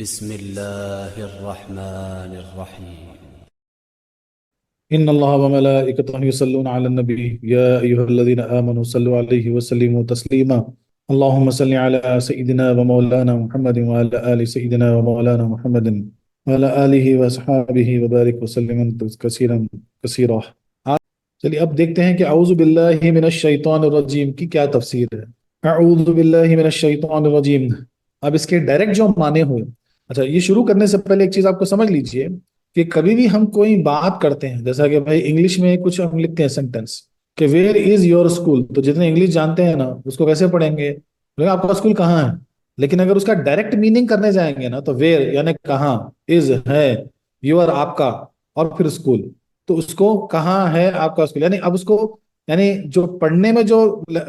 بسم الله الرحمن الرحيم. إن الله وملائكته يصلون على النبي يا أيها الذين آمنوا صلوا عليه وسلموا تسليما اللهم صل على سيدنا ومولانا محمد وعلى آل سيدنا ومولانا محمد وعلى آله وأصحابه وبارك وسلم كثيرا كثيرا. چلیے اب دیکھتے ہیں کہ اعوذ باللہ من الشیطان الرجیم کی کیا تفسیر ہے. اعوذ باللہ من الشیطان الرجیم. اب اس کے ڈائریکٹ جو معنی ہوئے. اچھا، یہ شروع کرنے سے پہلے ایک چیز آپ کو سمجھ لیجئے کہ کبھی بھی ہم کوئی بات کرتے ہیں، جیسا کہ بھائی انگلش میں کچھ ہم لکھتے ہیں سینٹنس کہ ویئر از یور اسکول، تو جتنے انگلش جانتے ہیں نا اس کو کیسے پڑھیں گے؟ آپ کا اسکول کہاں ہے. لیکن اگر اس کا ڈائریکٹ میننگ کرنے جائیں گے نا تو ویئر یعنی کہاں، از ہے، یور آپ کا، اور پھر اسکول، تو اس کو کہاں ہے آپ کا اسکول. یعنی اب اس کو یعنی جو پڑھنے میں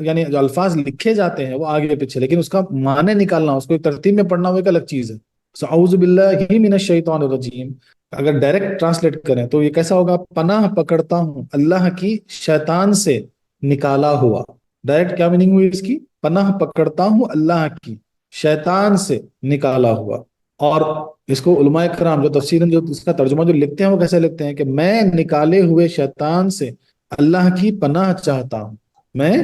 یعنی جو الفاظ لکھے جاتے ہیں وہ آگے پیچھے، لیکن اس کا معنی نکالنا، اس کو ایک ترتیب میں پڑھنا وہ ایک الگ چیز ہے. اعوذ باللہ من الشیطان الرجیم اگر ڈائریکٹ ٹرانسلیٹ کریں تو یہ کیسا ہوگا؟ پناہ پکڑتا ہوں اللہ کی شیطان سے نکالا ہوا. ڈائریکٹ کیا میننگ ہوئی اس کی؟ پناہ پکڑتا ہوں اللہ کی شیطان سے نکالا ہوا. اور اس کو علماء کرام جو تفسیراً جو اس کا ترجمہ جو لکھتے ہیں وہ کیسے لکھتے ہیں کہ میں نکالے ہوئے شیطان سے اللہ کی پناہ چاہتا ہوں. میں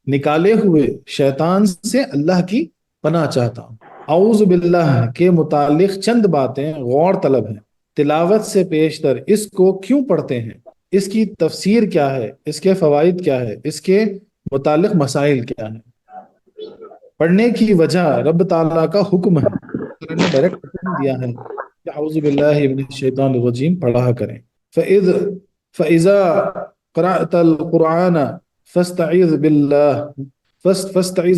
نکالے ہوئے شیطان سے اللہ کی پناہ چاہتا ہوں. اعوذ باللہ کے متعلق چند باتیں غور طلب ہیں. تلاوت سے پیشتر اس کو کیوں پڑھتے ہیں؟ اس کی تفسیر کیا ہے؟ اس کے فوائد کیا ہے؟ اس کے متعلق مسائل کیا ہیں؟ پڑھنے کی وجہ رب تعالیٰ کا حکم ہے. اللہ نے ڈائریکٹ حکم دیا ہے کہ اعوذ باللہ من الشیطان الرجیم پڑھا کریں. فَإِذَا قَرَأْتَ الْقُرْآنَ فَاسْتَعِذْ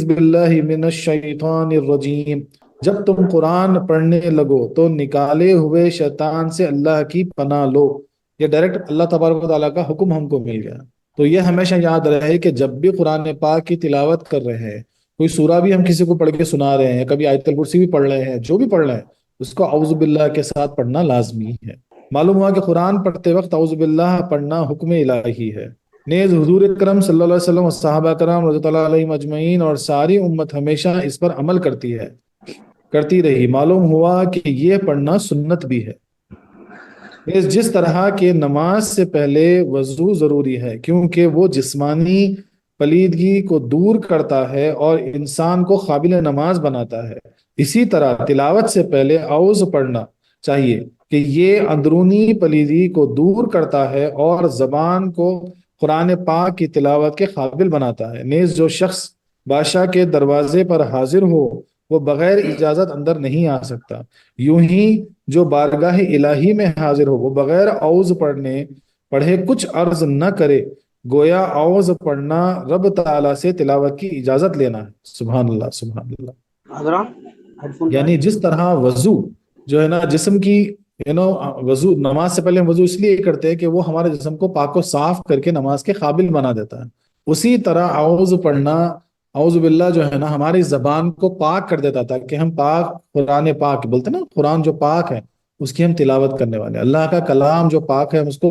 بِاللَّهِ مِنَ الشَّيْطَانِ الرَّجِيمِ. جب تم قرآن پڑھنے لگو تو نکالے ہوئے شیطان سے اللہ کی پناہ لو. یہ ڈائریکٹ اللہ تبارک و تعالیٰ کا حکم ہم کو مل گیا. تو یہ ہمیشہ یاد رہے کہ جب بھی قرآن پاک کی تلاوت کر رہے ہیں، کوئی سورہ بھی ہم کسی کو پڑھ کے سنا رہے ہیں، کبھی آیت الکرسی بھی پڑھ رہے ہیں، جو بھی پڑھ رہے ہیں اس کو اعوذ باللہ کے ساتھ پڑھنا لازمی ہے. معلوم ہوا کہ قرآن پڑھتے وقت اعوذ باللہ پڑھنا حکم الہی ہے. نیز حضور اکرم صلی اللہ علیہ وسلم اور صحابہ کرام رضی اللہ علیہم اجمعین اور ساری امت ہمیشہ اس پر عمل کرتی رہی. معلوم ہوا کہ یہ پڑھنا سنت بھی ہے. جس طرح کہ نماز سے پہلے وضو ضروری ہے کیونکہ وہ جسمانی پلیدگی کو دور کرتا ہے اور انسان کو قابل نماز بناتا ہے، اسی طرح تلاوت سے پہلے اعوذ پڑھنا چاہیے کہ یہ اندرونی پلیدگی کو دور کرتا ہے اور زبان کو قرآن پاک کی تلاوت کے قابل بناتا ہے. نیز جو شخص بادشاہ کے دروازے پر حاضر ہو وہ بغیر اجازت اندر نہیں آ سکتا. یوں ہی جو بارگاہ الہی میں حاضر ہو وہ بغیر اعوذ پڑھے کچھ عرض نہ کرے، گویا اعوذ پڑھنا رب تعالیٰ سے تلاوت کی اجازت لینا ہے. سبحان اللہ سبحان اللہ. یعنی جس طرح وضو جو ہے نا جسم کی وضو، نماز سے پہلے ہم وضو اس لیے کرتے ہیں کہ وہ ہمارے جسم کو پاک و صاف کر کے نماز کے قابل بنا دیتا ہے. اسی طرح اعوذ پڑھنا، اعوذ باللہ جو ہے نا ہماری زبان کو پاک کر دیتا تھا کہ ہم قرآن پاک بولتے ہیں نا، قرآن جو پاک ہے اس کی ہم تلاوت کرنے والے ہیں، اللہ کا کلام جو پاک ہے ہم اس کو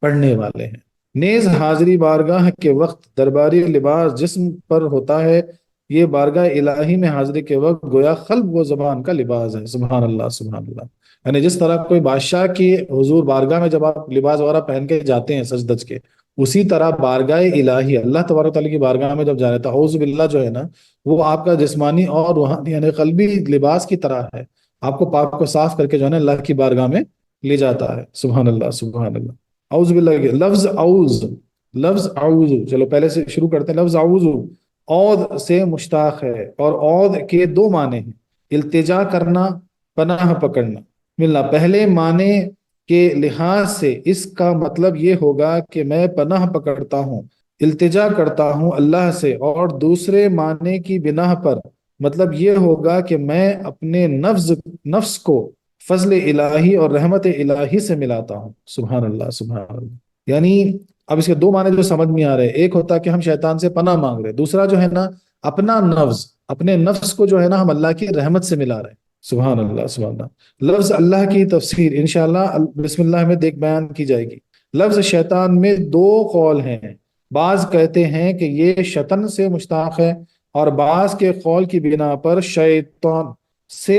پڑھنے والے ہیں. نیز حاضری بارگاہ کے وقت درباری لباس جسم پر ہوتا ہے، یہ بارگاہ الہی میں حاضری کے وقت گویا قلب و زبان کا لباس ہے. سبحان اللہ سبحان اللہ. یعنی جس طرح کوئی بادشاہ کی حضور بارگاہ میں جب آپ لباس وغیرہ پہن کے جاتے ہیں سج دج کے، اسی طرح بارگاہ الہی اللہ تبارک تعالیٰ کی بارگاہ میں جب جا رہے تو اعوذ باللہ جو ہے نا وہ آپ کا جسمانی اور روحانی یعنی قلبی لباس کی طرح ہے، آپ کو پاک کو صاف کر کے جو ہے نا اللہ کی بارگاہ میں لے جاتا ہے. سبحان اللہ سبحان اللہ. اعوذ باللہ لفظ اعوذ چلو پہلے سے شروع کرتے ہیں. لفظ اعوذ عوذ سے مشتاق ہے اور عوذ کے دو معنی ہیں: التجا کرنا، پناہ پکڑنا. ملنا پہلے معنی کے لحاظ سے اس کا مطلب یہ ہوگا کہ میں پناہ پکڑتا ہوں، التجا کرتا ہوں اللہ سے، اور دوسرے معنی کی بنا پر مطلب یہ ہوگا کہ میں اپنے نفس کو فضل الہی اور رحمت الہی سے ملاتا ہوں. سبحان اللہ سبحان اللہ. یعنی اب اس کے دو معنی جو سمجھ میں آ رہے ہیں، ایک ہوتا ہے کہ ہم شیطان سے پناہ مانگ رہے ہیں، دوسرا جو ہے نا اپنے نفس کو جو ہے نا ہم اللہ کی رحمت سے ملا رہے ہیں. سبحان اللہ سبحان اللہ. لفظ اللہ کی تفسیر انشاءاللہ بسم اللہ میں بیان کی جائے گی. لفظ شیطان میں دو قول ہیں. بعض کہتے ہیں کہ یہ شطن سے مشتاق ہے اور بعض کے قول کی بنا پر شیطان سے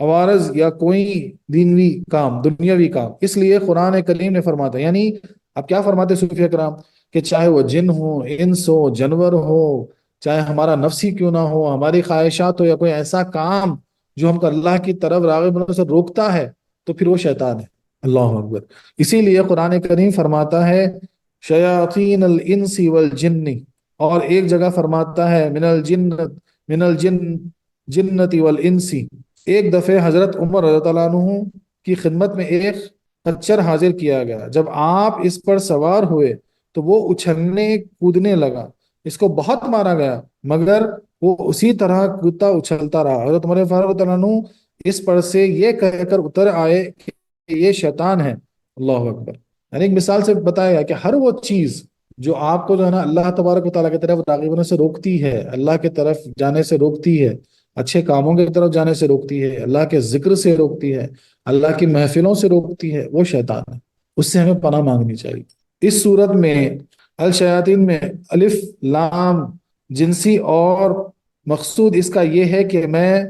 عوارض یا کوئی دینوی کام، دنیاوی کام۔ اس لیے قرآن کریم نے فرماتا ہے، یعنی اب کیا فرماتے صوفیہ کرام، کہ چاہے وہ جن ہو، انس ہو، جانور ہو، چاہے ہمارا نفس ہی کیوں نہ ہو، ہماری خواہشات ہو، یا کوئی ایسا کام جو ہم کو اللہ کی طرف راغب ہونے سے روکتا ہے، تو پھر وہ شیطان ہے۔ اللہ اکبر۔ اسی لیے قرآن کریم فرماتا ہے شیاطین الانس والجن، اور ایک جگہ فرماتا ہے من الجن جنتی والانسی۔ ایک دفعہ حضرت عمر رضی اللہ عنہ کی خدمت میں ایک خچر حاضر کیا گیا، جب آپ اس پر سوار ہوئے تو وہ اچھلنے کودنے لگا، اس کو بہت مارا گیا، مگر وہ اسی طرح کودتا اچھلتا رہا۔ حضرت عمر فاروق رضی اللہ عنہ اس پر سے یہ کہہ کر اتر آئے کہ یہ شیطان ہے۔ اللہ اکبر۔ یعنی ایک مثال سے بتایا گیا کہ ہر وہ چیز جو آپ کو جو ہے نا اللہ تبارک و تعالیٰ کی طرف راغب ہونے سے روکتی ہے، اللہ کی طرف جانے سے روکتی ہے، اچھے کاموں کی طرف جانے سے روکتی ہے، اللہ کے ذکر سے روکتی ہے، اللہ کی محفلوں سے روکتی ہے، وہ شیطان ہے۔ اس سے ہمیں پناہ مانگنی چاہیے۔ اس صورت میں الشیاطین میں الف لام جنسی، اور مقصود اس کا یہ ہے کہ میں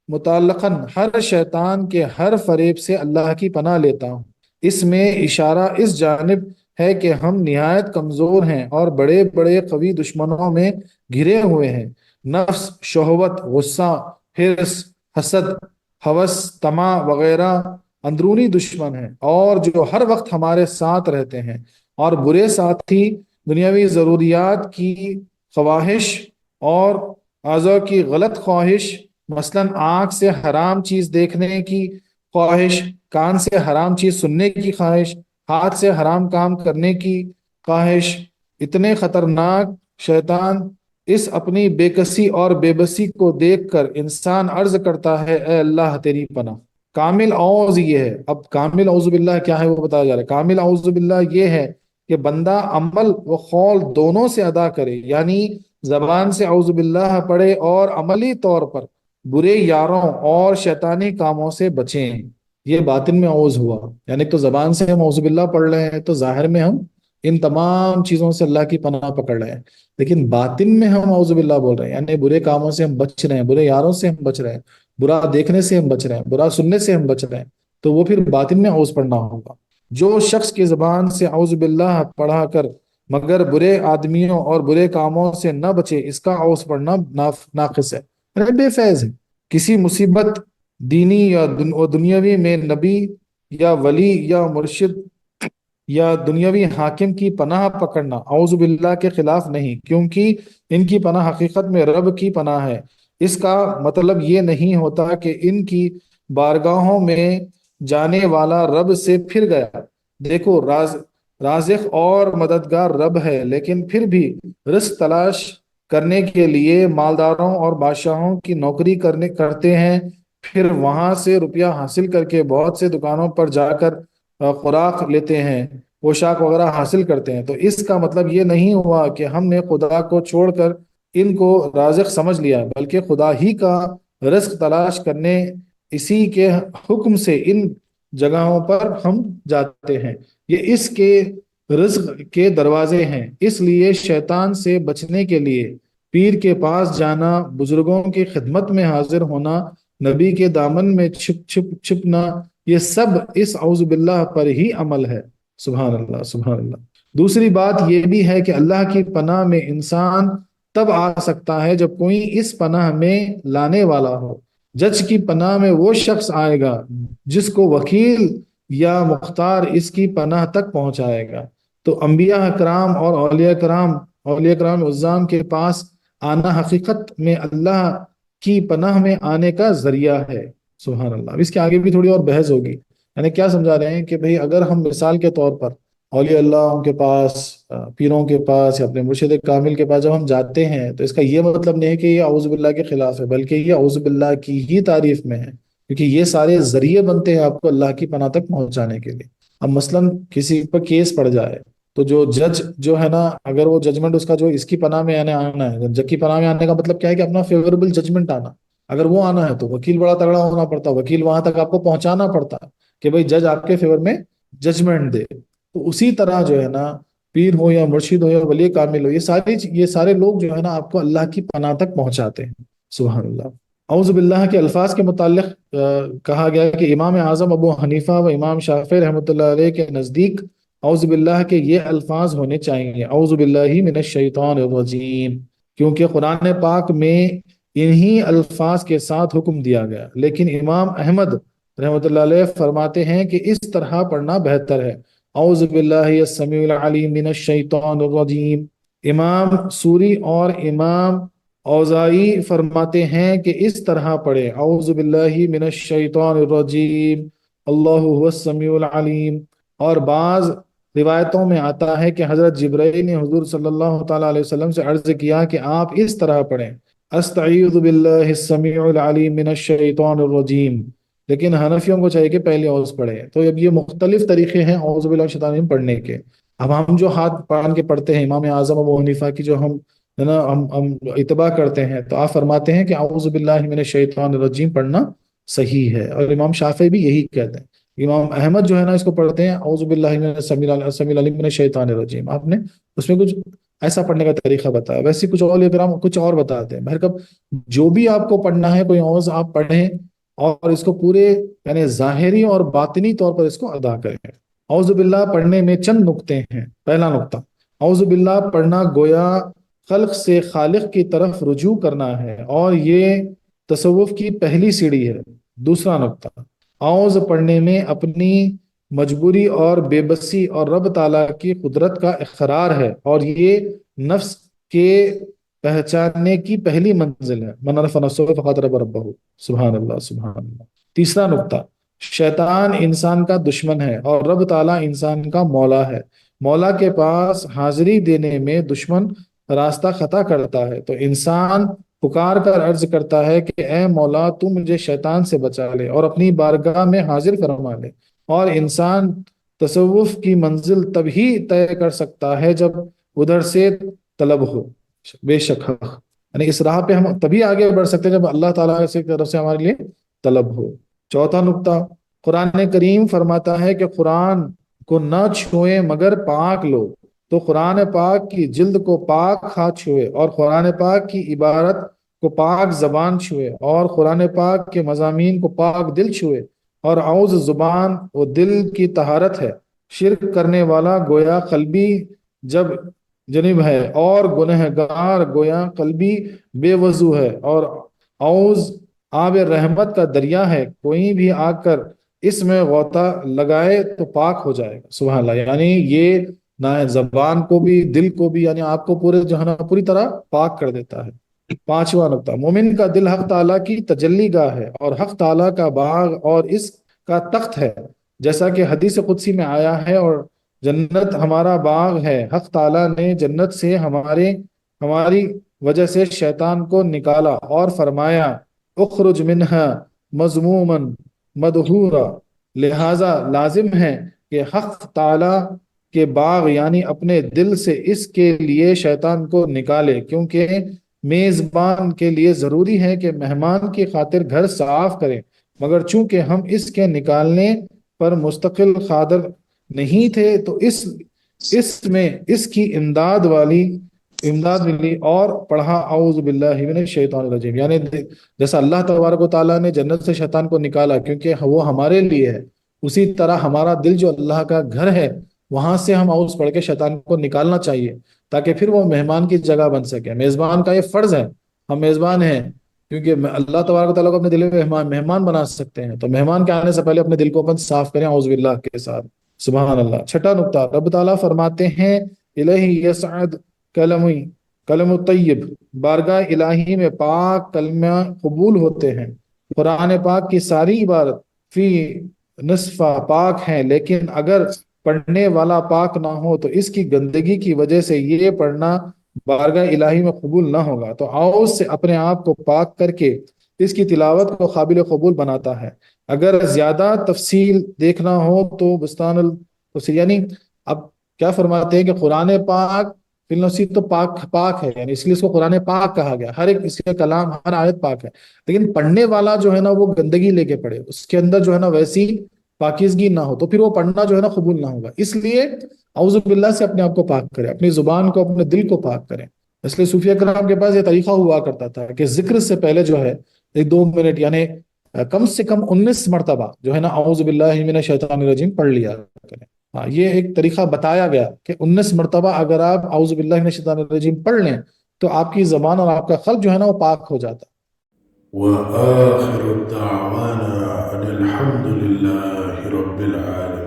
متعلقاً ہر شیطان کے ہر فریب سے اللہ کی پناہ لیتا ہوں۔ اس میں اشارہ اس جانب ہے کہ ہم نہایت کمزور ہیں اور بڑے بڑے قوی دشمنوں میں گھرے ہوئے ہیں۔ نفس، شہوت، غصہ، حرص، حسد، ہوس، طمع وغیرہ اندرونی دشمن ہیں، اور جو ہر وقت ہمارے ساتھ رہتے ہیں، اور برے ساتھی دنیاوی ضروریات کی خواہش اور اعضاء کی غلط خواہش، مثلاً آنکھ سے حرام چیز دیکھنے کی خواہش، کان سے حرام چیز سننے کی خواہش، ہاتھ سے حرام کام کرنے کی خواہش، اتنے خطرناک شیطان اس اپنی بے کسی اور بے بسی کو دیکھ کر انسان عرض کرتا ہے اے اللہ تیری پناہ۔ کامل اعوذ یہ ہے، اب کامل اعوذ باللہ کیا ہے وہ بتایا جا رہا ہے۔ کامل اعوذ باللہ یہ ہے کہ بندہ عمل و قول دونوں سے ادا کرے، یعنی زبان سے اعوذ باللہ پڑھے اور عملی طور پر برے یاروں اور شیطانی کاموں سے بچیں۔ یہ باطن میں اعوذ ہوا، یعنی تو زبان سے ہم اعوذ باللہ پڑھ رہے ہیں تو ظاہر میں ہم ان تمام چیزوں سے اللہ کی پناہ پکڑ رہے ہیں، لیکن باطن میں ہم اعوذ باللہ بول رہے ہیں، یعنی برے کاموں سے ہم بچ رہے ہیں، برے یاروں سے ہم بچ رہے ہیں، برا دیکھنے سے ہم بچ رہے ہیں، برا سننے سے ہم بچ رہے ہیں، تو وہ پھر باطن میں اعوذ پڑھنا ہوگا۔ جو شخص کی زبان سے اعوذ باللہ پڑھا کر مگر برے آدمیوں اور برے کاموں سے نہ بچے، اس کا اعوذ پڑھنا ناقص ہے، یعنی بے فیض ہے۔ کسی مصیبت دینی یا دنیاوی میں نبی یا ولی یا مرشد یا دنیاوی حاکم کی پناہ پکڑنا اعوذ باللہ کے خلاف نہیں، کیونکہ ان کی پناہ حقیقت میں رب کی پناہ ہے۔ اس کا مطلب یہ نہیں ہوتا کہ ان کی بارگاہوں میں جانے والا رب سے پھر گیا۔ دیکھو رازق اور مددگار رب ہے، لیکن پھر بھی رزق تلاش کرنے کے لیے مالداروں اور بادشاہوں کی نوکری کرتے ہیں، پھر وہاں سے روپیہ حاصل کر کے بہت سے دکانوں پر جا کر خوراک لیتے ہیں، پوشاک وغیرہ حاصل کرتے ہیں۔ تو اس کا مطلب یہ نہیں ہوا کہ ہم نے خدا کو چھوڑ کر ان کو رازق سمجھ لیا، بلکہ خدا ہی کا رزق تلاش کرنے، اسی کے حکم سے ان جگہوں پر ہم جاتے ہیں، یہ اس کے رزق کے دروازے ہیں۔ اس لیے شیطان سے بچنے کے لیے پیر کے پاس جانا، بزرگوں کی خدمت میں حاضر ہونا، نبی کے دامن میں چھپنا، یہ سب اس اعوذ باللہ پر ہی عمل ہے۔ سبحان اللہ، سبحان اللہ۔ دوسری بات یہ بھی ہے کہ اللہ کی پناہ میں انسان تب آ سکتا ہے جب کوئی اس پناہ میں لانے والا ہو۔ جج کی پناہ میں وہ شخص آئے گا جس کو وکیل یا مختار اس کی پناہ تک پہنچائے گا۔ تو انبیاء کرام اور اولیاء کرام عظام کے پاس آنا حقیقت میں اللہ کی پناہ میں آنے کا ذریعہ ہے۔ سبحان اللہ۔ اس کے آگے بھی تھوڑی اور بحث ہوگی، یعنی کیا سمجھا رہے ہیں کہ بھئی اگر ہم مثال کے طور پر اولیاء اللہ کے پاس، پیروں کے پاس یا اپنے مرشد کامل کے پاس جب ہم جاتے ہیں تو اس کا یہ مطلب نہیں ہے کہ یہ اعوذ باللہ کے خلاف ہے، بلکہ یہ اعوذ باللہ کی ہی تعریف میں ہے، کیونکہ یہ سارے ذریعے بنتے ہیں آپ کو اللہ کی پناہ تک پہنچانے کے لیے۔ اب مثلاً کسی پر کیس پڑ جائے تو جو جج جو ہے نا، اگر وہ ججمنٹ اس کا جو اس کی پناہ میں آنا ہے، جج کی پناہ میں آنے کا مطلب کیا ہے کہ اپنا فیوریبل ججمنٹ آنا، اگر وہ آنا ہے تو وکیل بڑا تگڑا ہونا پڑتا، وکیل وہاں تک آپ کو پہنچانا پڑتا کہ بھئی جج آپ کے فیور میں ججمنٹ دے۔ تو اسی طرح جو ہے نا، پیر ہو یا مرشد ہو یا ولی کامل ہو، یہ سارے لوگ جو ہے نا آپ کو اللہ کی پناہ تک پہنچاتے ہیں۔ سبحان اللہ۔ اعوذ باللہ کے الفاظ کے متعلق کہا گیا کہ امام اعظم ابو حنیفہ و امام شافعی رحمۃ اللہ علیہ کے نزدیک اعوذ باللہ کے یہ الفاظ ہونے چاہیے، اعوذ باللہ من الشیطان الرجیم، کیونکہ قرآن پاک میں انہی الفاظ کے ساتھ حکم دیا گیا۔ لیکن امام احمد رحمۃ اللہ علیہ فرماتے ہیں کہ اس طرح پڑھنا بہتر ہے، اعوذ باللہ السمیع العلیم من الشیطان الرجیم۔ امام سوری اور امام اوزائی فرماتے ہیں کہ اس طرح پڑھیں، اعوذ باللہ من الشیطان الرجیم اللہ هو السمیع العلیم۔ اور بعض روایتوں میں آتا ہے کہ حضرت جبرائیل نے حضور صلی اللہ تعالیٰ علیہ وسلم سے عرض کیا کہ آپ اس طرح پڑھیں، استعیذ باللہ السمیع العلیم من الشیطان الرجیم۔ لیکن حنفیوں کو چاہیے کہ پہلے اعوذ پڑھیں۔ تو اب یہ مختلف طریقے ہیں اعوذ باللہ من الشیطان الرجیم پڑھنے کے۔ اب ہم جو ہاتھ باندھ کے پڑھتے ہیں امام اعظم ابو حنیفہ کی جو ہم ہے نا ہم اتباع کرتے ہیں، تو آپ فرماتے ہیں کہ اعوذ باللہ من الشیطان الرجیم پڑھنا صحیح ہے، اور امام شافعی بھی یہی کہتے ہیں۔ امام احمد جو ہے نا اس کو پڑھتے ہیں اعوذ باللہ من السمیع العلیم من الشیطان الرجیم۔ آپ نے اس میں کچھ ایسا پڑھنے کا طریقہ بتایا، ویسے کچھ اور کرام کچھ اور بتاتے ہیں۔ بہرکیف جو بھی آپ کو پڑھنا ہے کوئی اعوذ آپ پڑھیں اور اس کو پورے یعنی ظاہری اور باطنی طور پر اس کو ادا کریں۔ اعوذ باللہ پڑھنے میں چند نقطے ہیں۔ پہلا نقطہ، اعوذ باللہ پڑھنا گویا خلق سے خالق کی طرف رجوع کرنا ہے، اور یہ تصوف کی پہلی سیڑھی ہے۔ دوسرا نقطہ، اعوذ پڑھنے میں اپنی مجبوری اور بے بسی اور رب تعالیٰ کی قدرت کا اقرار ہے، اور یہ نفس کے پہچاننے کی پہلی منزل ہے۔ من عرف نفسہ فقد عرف ربہ، سبحان اللہ سبحان اللہ۔ تیسرا نقطہ، شیطان انسان کا دشمن ہے اور رب تعالیٰ انسان کا مولا ہے۔ مولا کے پاس حاضری دینے میں دشمن راستہ خطا کرتا ہے، تو انسان پکار کر عرض کرتا ہے کہ اے مولا تو مجھے شیطان سے بچا لے اور اپنی بارگاہ میں حاضر فرما لے۔ اور انسان تصوف کی منزل تبھی طے کر سکتا ہے جب ادھر سے طلب ہو، بے شک یعنی اس راہ پہ ہم تبھی آگے بڑھ سکتے ہیں جب اللہ تعالیٰ سے طرف سے ہمارے لیے طلب ہو۔ چوتھا نقطہ، قرآن کریم فرماتا ہے کہ قرآن کو نہ چھوئیں مگر پاک لو، تو قرآن پاک کی جلد کو پاک ہاتھ چھوئے، اور قرآن پاک کی عبارت کو پاک زبان چھوئے، اور قرآن پاک کے مضامین کو پاک دل چھوئے۔ اور اعوذ زبان و دل کی طہارت ہے، شرک کرنے والا گویا قلبی جب جنب ہے، اور گنہگار گویا قلبی بے وضو ہے، اور اعوذ آب رحمت کا دریا ہے، کوئی بھی آ کر اس میں غوطہ لگائے تو پاک ہو جائے گا۔ سبحان اللہ، یعنی یہ نہ زبان کو بھی دل کو بھی یعنی آپ کو پورے جو ہے نا پوری طرح پاک کر دیتا ہے۔ پانچواں نقطہ، مومن کا دل حق تعالیٰ کی تجلی گاہ ہے اور حق تعالیٰ کا باغ اور اس کا تخت ہے، جیسا کہ حدیث قدسی میں آیا ہے، اور جنت ہمارا باغ ہے۔ حق تعالیٰ نے جنت سے ہماری وجہ سے شیطان کو نکالا اور فرمایا اخرج منہا مذموما مدحورا، لہذا لازم ہے کہ حق تعالیٰ کے باغ یعنی اپنے دل سے اس کے لیے شیطان کو نکالے، کیونکہ میزبان کے لیے ضروری ہے کہ مہمان کی خاطر گھر صاف کریں، مگر چونکہ ہم اس کے نکالنے پر مستقل قادر نہیں تھے تو اس میں اس کی امداد ملی اور پڑھا اعوذ باللہ من الشیطان الرجیم۔ یعنی جیسا اللہ تبارک و تعالیٰ نے جنت سے شیطان کو نکالا کیونکہ وہ ہمارے لیے ہے، اسی طرح ہمارا دل جو اللہ کا گھر ہے وہاں سے ہم اعوذ پڑھ کے شیطان کو نکالنا چاہیے، تاکہ پھر وہ مہمان کی جگہ بن سکے۔ میزبان کا یہ فرض ہے، ہم میزبان ہیں، کیونکہ اللہ تبارک و تعالیٰ کو اپنے دل میں مہمان بنا سکتے ہیں، تو مہمان کے آنے سے پہلے اپنے دل کو اپن صاف کریں اعوذ باللہ کے ساتھ۔ سبحان اللہ۔ چھٹا نقطہ، رب تعالیٰ فرماتے ہیں الہی یسعد کلم طیب، بارگاہ الہی میں پاک کلمہ قبول ہوتے ہیں۔ قرآن پاک کی ساری عبارت فی نصفہ پاک ہیں، لیکن اگر پڑھنے والا پاک نہ ہو تو اس کی گندگی کی وجہ سے یہ پڑھنا بارگاہ الہی میں قبول نہ ہوگا۔ تو اعوذ سے اپنے آپ کو پاک کر کے اس کی تلاوت کو قابل قبول بناتا ہے۔ اگر زیادہ تفصیل دیکھنا ہو تو بستان التفسیر، یعنی اب کیا فرماتے ہیں کہ قرآن پاک فی النفس تو پاک ہے، یعنی اس لیے اس کو قرآن پاک کہا گیا، ہر ایک اس کے کلام ہر آیت پاک ہے، لیکن پڑھنے والا جو ہے نا وہ گندگی لے کے پڑھے، اس کے اندر جو ہے نا ویسی پاکیزگی نہ ہو تو پھر وہ پڑھنا جو ہے نا قبول نہ ہوگا۔ اس لیے اعوذ باللہ سے اپنے آپ کو پاک کرے، اپنی زبان کو اپنے دل کو پاک کرے۔ اس لیے صوفیہ کرام کے پاس یہ طریقہ ہوا کرتا تھا کہ ذکر سے پہلے جو ہے ایک 2 منٹ یعنی کم سے کم 19 مرتبہ جو ہے نا اعوذ باللہ من الشیطان الرجیم پڑھ لیا کریں. ہاں یہ ایک طریقہ بتایا گیا کہ 19 مرتبہ اگر آپ اعوذ باللہ من الشیطان الرجیم پڑھ لیں تو آپ کی زبان اور آپ کا قلب جو ہے نا وہ پاک ہو جاتا. وآخر دعوانا أن الحمد لله رب العالمين.